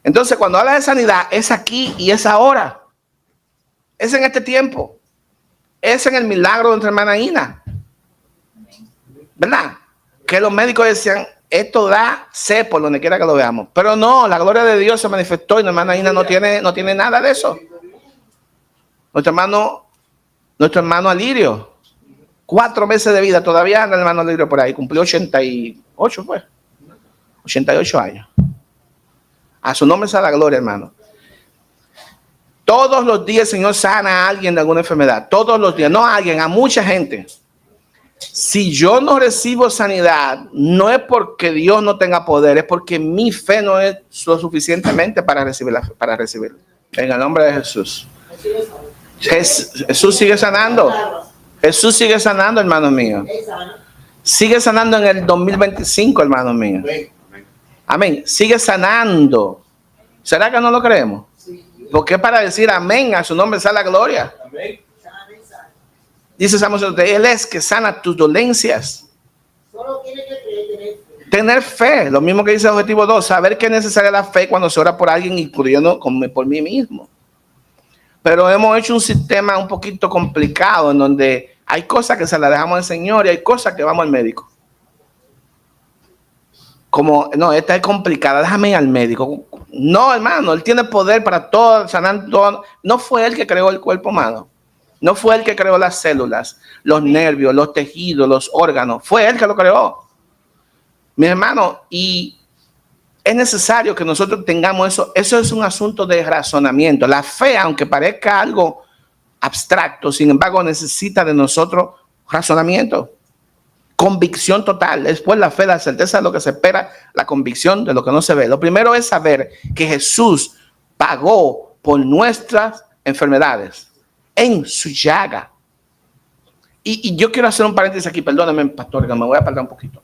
Entonces, cuando habla de sanidad, es aquí y es ahora. Es en este tiempo. Es en el milagro de nuestra hermana Ina. ¿Verdad? Que los médicos decían, esto da C por donde quiera que lo veamos. Pero no, la gloria de Dios se manifestó y nuestra hermana Ina no tiene nada de eso. Nuestro hermano Alirio, 4 meses de vida, todavía anda el hermano Alirio por ahí, cumplió 88, pues. 88 años. A su nombre sea la gloria, hermano. Todos los días el Señor sana a alguien de alguna enfermedad. Todos los días, no a alguien, a mucha gente. Si yo no recibo sanidad, no es porque Dios no tenga poder, es porque mi fe no es lo suficientemente para recibirla. En el nombre de Jesús. Jesús sigue sanando. Jesús sigue sanando, hermano mío. Sigue sanando en el 2025, hermano mío. Amén. Sigue sanando. ¿Será que no lo creemos? Porque para decir amén, a su nombre sea la gloria. Amén. Dice Salmo 103, Él es que sana tus dolencias. Solo tiene que tener fe. Lo mismo que dice el objetivo 2, saber que es necesaria la fe cuando se ora por alguien, incluyendo por mí mismo. Pero hemos hecho un sistema un poquito complicado en donde hay cosas que se las dejamos al Señor y hay cosas que vamos al médico. Como, no, esta es complicada, déjame ir al médico. No, hermano, Él tiene poder para todo, sanar todo. No fue Él que creó el cuerpo humano. No fue Él que creó las células, los nervios, los tejidos, los órganos. Fue Él que lo creó. Mi hermano, y es necesario que nosotros tengamos eso. Eso es un asunto de razonamiento. La fe, aunque parezca algo abstracto, sin embargo, necesita de nosotros razonamiento. Convicción total. Después la fe, la certeza de lo que se espera, la convicción de lo que no se ve. Lo primero es saber que Jesús pagó por nuestras enfermedades en su llaga. Y yo quiero hacer un paréntesis aquí, perdóname, pastor, que me voy a apartar un poquito.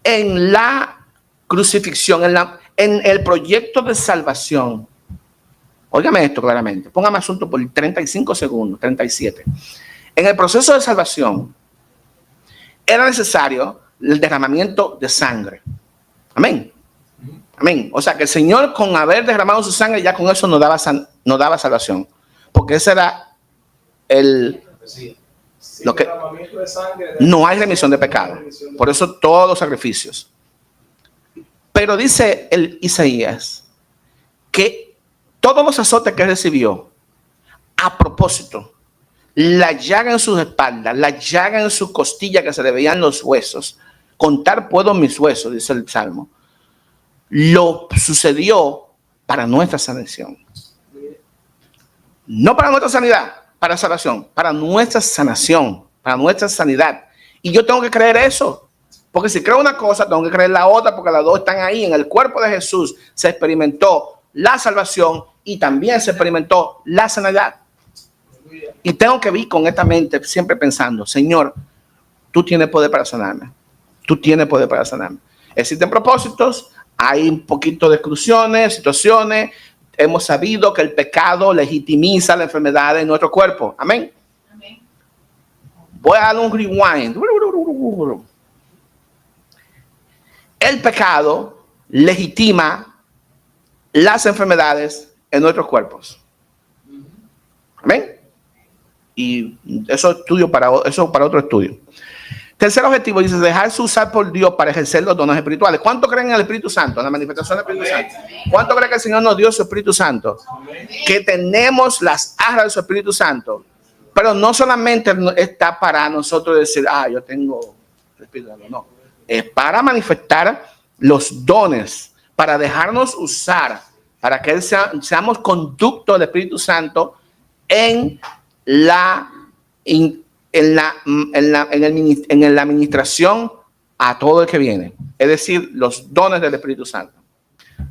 En la crucifixión, en el proyecto de salvación, óigame esto claramente, póngame asunto por 35 segundos, 37. En el proceso de salvación, era necesario el derramamiento de sangre. Amén. Amén. O sea que el Señor, con haber derramado su sangre, ya con eso nos daba salvación. Porque ese era lo que no hay remisión de pecado. Por eso todos los sacrificios. Pero dice el Isaías que todos los azotes que recibió, a propósito, la llaga en sus espaldas, la llaga en su costilla que se le veían los huesos, contar puedo mis huesos, dice el Salmo, lo sucedió para nuestra sanación. No para nuestra sanidad, para salvación, para nuestra sanación, para nuestra sanidad. Y yo tengo que creer eso, porque si creo una cosa, tengo que creer la otra, porque las dos están ahí. En el cuerpo de Jesús se experimentó la salvación y también se experimentó la sanidad. Y tengo que vivir con esta mente siempre pensando, Señor, tú tienes poder para sanarme. Tú tienes poder para sanarme. Existen propósitos, hay un poquito de exclusiones, situaciones, hemos sabido que el pecado legitimiza la enfermedad en nuestro cuerpo. Amén. Amén. Voy a dar un rewind. El pecado legitima las enfermedades en nuestros cuerpos. Amén. Y eso para otro estudio. Tercer objetivo dice dejarse usar por Dios para ejercer los dones espirituales. ¿Cuánto creen en el Espíritu Santo, en la manifestación del Espíritu Santo? ¿Cuánto creen que el Señor nos dio su Espíritu Santo? Que tenemos las arras de su Espíritu Santo. Pero no solamente está para nosotros decir, yo tengo el Espíritu Santo. No, es para manifestar los dones, para dejarnos usar, para que seamos conducto del Espíritu Santo en la administración a todo el que viene. Es decir, los dones del Espíritu Santo.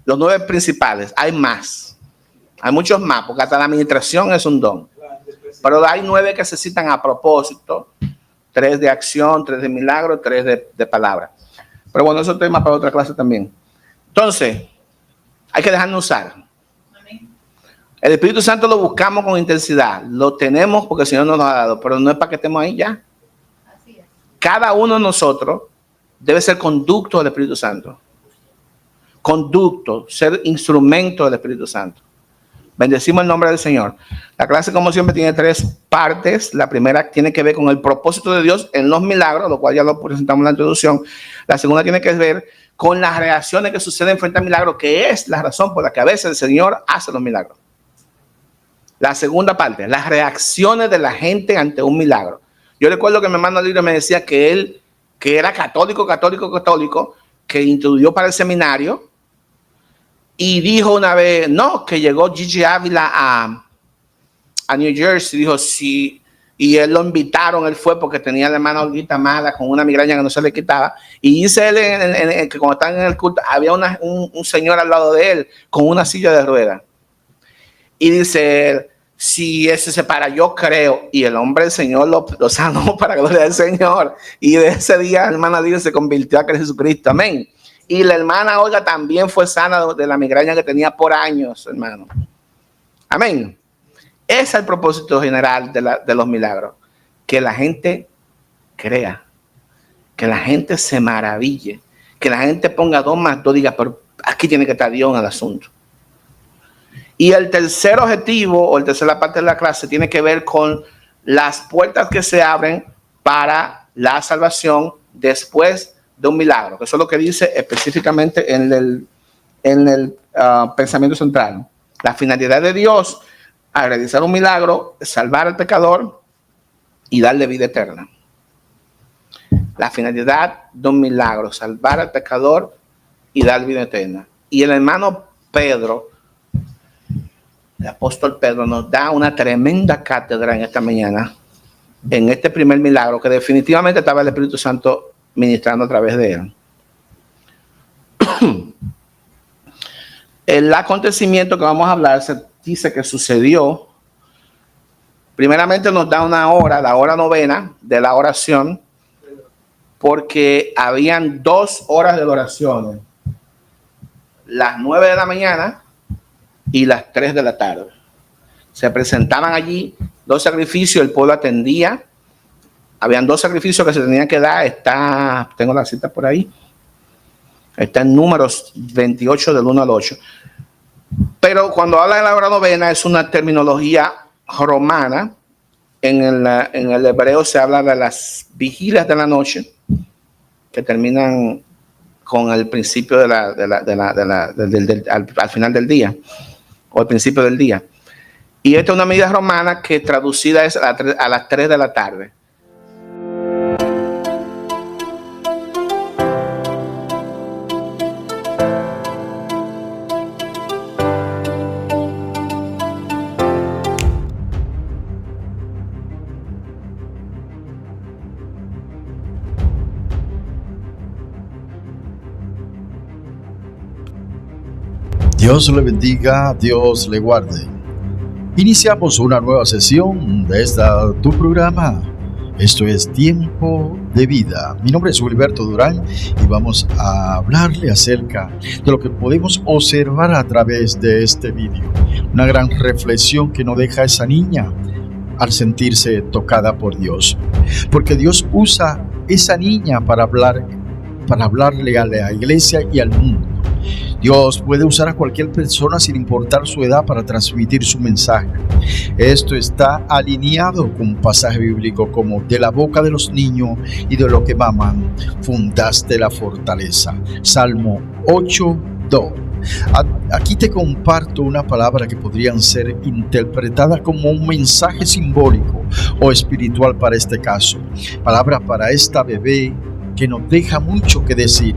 Los 9 principales. Hay más. Hay muchos más, porque hasta la administración es un don. Pero hay 9 que se citan a propósito. 3 de acción, 3 de milagro, 3 de palabra. Pero bueno, eso es tema para otra clase también. Entonces, hay que dejarnos usar. El Espíritu Santo lo buscamos con intensidad. Lo tenemos porque el Señor nos lo ha dado, pero no es para que estemos ahí ya. Así es. Cada uno de nosotros debe ser conducto del Espíritu Santo. Conducto, ser instrumento del Espíritu Santo. Bendecimos el nombre del Señor. La clase, como siempre, tiene 3 partes. La primera tiene que ver con el propósito de Dios en los milagros, lo cual ya lo presentamos en la introducción. La segunda tiene que ver con las reacciones que suceden frente al milagro, que es la razón por la que a veces el Señor hace los milagros. La segunda parte, las reacciones de la gente ante un milagro. Yo recuerdo que mi hermano Lirio me decía que él, que era católico, que introdujo para el seminario y dijo una vez, no, que llegó Gigi Ávila a New Jersey, dijo, sí, y él lo invitaron, él fue porque tenía la hermana Olguita mala con una migraña que no se le quitaba, y dice él que cuando estaban en el culto, había un señor al lado de él con una silla de ruedas. Y dice él, si ese se para, yo creo. Y el hombre, el Señor, lo sanó para gloria del Señor. Y de ese día, la hermana Lidia se convirtió a Jesucristo. Amén. Y la hermana Olga también fue sana de la migraña que tenía por años, hermano. Amén. Ese es el propósito general de los milagros. Que la gente crea. Que la gente se maraville. Que la gente ponga 2 más 2, diga, pero aquí tiene que estar Dios en el asunto. Y el tercer objetivo, o la tercera parte de la clase, tiene que ver con las puertas que se abren para la salvación después de un milagro. Eso es lo que dice específicamente en el pensamiento central. La finalidad de Dios al realizar un milagro es salvar al pecador y darle vida eterna. La finalidad de un milagro, salvar al pecador y dar vida eterna. Y el hermano Pedro, el apóstol Pedro, nos da una tremenda cátedra en esta mañana, en este primer milagro, que definitivamente estaba el Espíritu Santo ministrando a través de él. El acontecimiento que vamos a hablar se dice que sucedió. Primeramente nos da una hora, la hora novena de la oración, porque habían 2 horas de oración, las 9 de la mañana y las 3 de la tarde. Se presentaban allí 2 sacrificios, el pueblo atendía. Habían 2 sacrificios que se tenían que dar. Tengo la cita por ahí. Está en Números 28 del 1 al 8. Pero cuando habla de la hora novena es una terminología romana. En el hebreo se habla de las vigilias de la noche que terminan con el principio al final del día o el principio del día. Y esta es una medida romana que traducida es a las 3 de la tarde. Dios le bendiga, Dios le guarde. Iniciamos una nueva sesión de tu programa, Esto es Tiempo de Vida. Mi nombre es Wilberto Durán y vamos a hablarle acerca de lo que podemos observar a través de este vídeo. Una gran reflexión que nos deja esa niña al sentirse tocada por Dios. Porque Dios usa esa niña para hablarle a la iglesia y al mundo. Dios puede usar a cualquier persona sin importar su edad para transmitir su mensaje. Esto está alineado con un pasaje bíblico como: de la boca de los niños y de lo que maman, fundaste la fortaleza. Salmo 8:2. Aquí te comparto una palabra que podrían ser interpretadas como un mensaje simbólico o espiritual para este caso. Palabra para esta bebé que nos deja mucho que decir.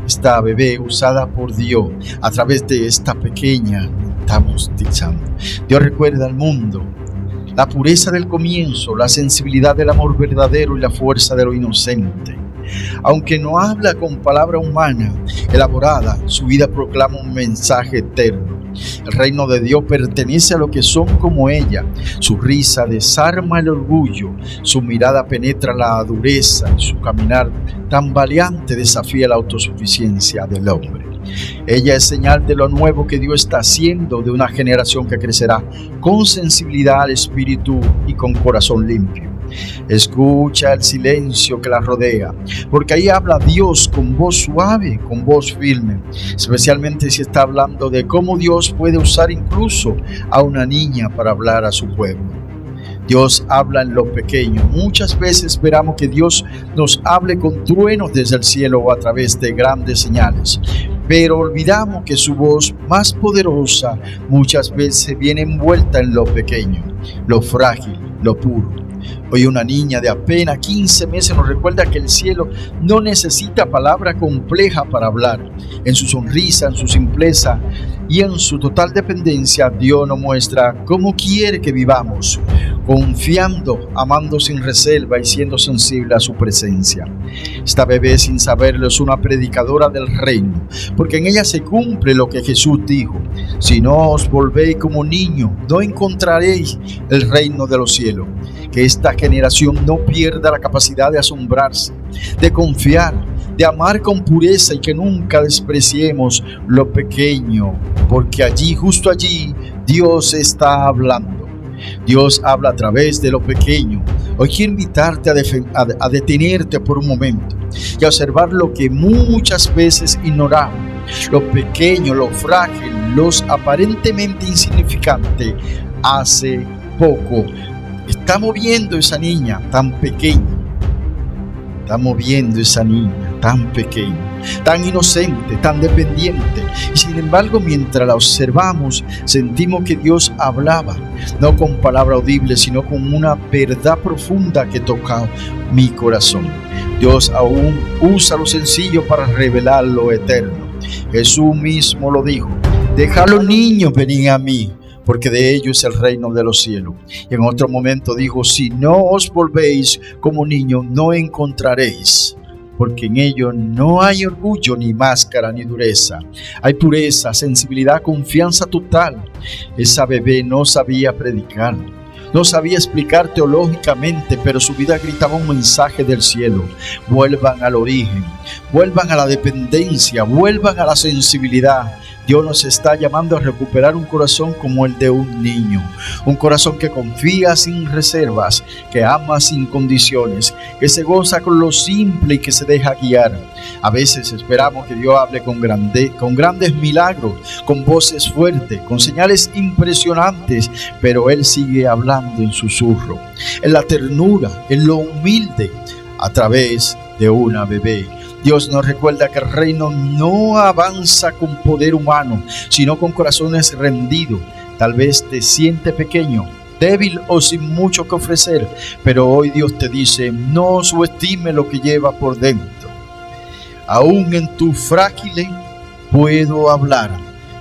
Esta bebé usada por Dios a través de esta pequeña estamos diciendo. Dios recuerda al mundo la pureza del comienzo, la sensibilidad del amor verdadero y la fuerza de lo inocente. Aunque no habla con palabra humana elaborada, su vida proclama un mensaje eterno. El reino de Dios pertenece a los que son como ella. Su risa desarma el orgullo, su mirada penetra la dureza y su caminar tambaleante desafía la autosuficiencia del hombre. Ella es señal de lo nuevo que Dios está haciendo, de una generación que crecerá con sensibilidad al espíritu y con corazón limpio. Escucha el silencio que la rodea, porque ahí habla Dios con voz suave, con voz firme, especialmente si está hablando de cómo Dios puede usar incluso a una niña para hablar a su pueblo. Dios habla en lo pequeño. Muchas veces esperamos que Dios nos hable con truenos desde el cielo o a través de grandes señales, pero olvidamos que su voz más poderosa muchas veces viene envuelta en lo pequeño, lo frágil, lo puro. Hoy una niña de apenas 15 meses nos recuerda que el cielo no necesita palabra compleja para hablar. En su sonrisa, en su simpleza y en su total dependencia, Dios nos muestra cómo quiere que vivamos, confiando, amando sin reserva y siendo sensible a su presencia. Esta bebé, sin saberlo, es una predicadora del reino, porque en ella se cumple lo que Jesús dijo: si no os volvéis como niños, no encontraréis el reino de los cielos. Que esta generación no pierda la capacidad de asombrarse, de confiar, de amar con pureza, y que nunca despreciemos lo pequeño, porque allí, justo allí, Dios está hablando. Dios habla a través de lo pequeño. Hoy quiero invitarte a detenerte por un momento y a observar lo que muchas veces ignoramos. Lo pequeño, lo frágil, los aparentemente insignificantes. Hace poco estamos viendo esa niña tan pequeña. Estamos viendo esa niña tan pequeña, tan inocente, tan dependiente. Y sin embargo, mientras la observamos, sentimos que Dios hablaba, no con palabra audible, sino con una verdad profunda que toca mi corazón. Dios aún usa lo sencillo para revelar lo eterno. Jesús mismo lo dijo: deja a los niños venir a mí, porque de ellos es el reino de los cielos. Y en otro momento dijo: si no os volvéis como niños, no encontraréis, porque en ellos no hay orgullo, ni máscara, ni dureza. Hay pureza, sensibilidad, confianza total. Esa bebé no sabía predicar, no sabía explicar teológicamente, pero su vida gritaba un mensaje del cielo: vuelvan al origen, vuelvan a la dependencia, vuelvan a la sensibilidad. Dios nos está llamando a recuperar un corazón como el de un niño, un corazón que confía sin reservas, que ama sin condiciones, que se goza con lo simple y que se deja guiar. A veces esperamos que Dios hable con grandes milagros, con voces fuertes, con señales impresionantes, pero Él sigue hablando en susurro, en la ternura, en lo humilde, a través de una bebé. Dios nos recuerda que el reino no avanza con poder humano, sino con corazones rendidos. Tal vez te sientes pequeño, débil o sin mucho que ofrecer, pero hoy Dios te dice: no subestime lo que lleva por dentro. Aún en tu frágil puedo hablar,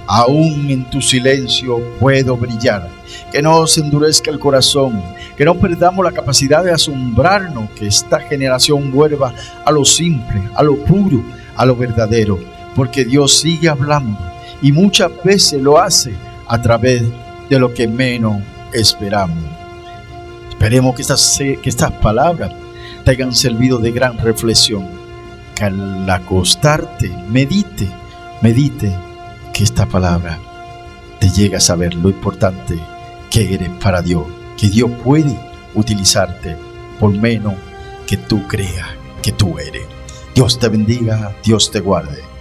aún en tu silencio puedo brillar. Que no se endurezca el corazón, que no perdamos la capacidad de asombrarnos, que esta generación vuelva a lo simple, a lo puro, a lo verdadero, porque Dios sigue hablando y muchas veces lo hace a través de lo que menos esperamos. Esperemos que estas palabras te hayan servido de gran reflexión. Que al acostarte, medite que esta palabra te llegue a saber lo importante que eres para Dios. Que Dios puede utilizarte por menos que tú creas que tú eres. Dios te bendiga, Dios te guarde.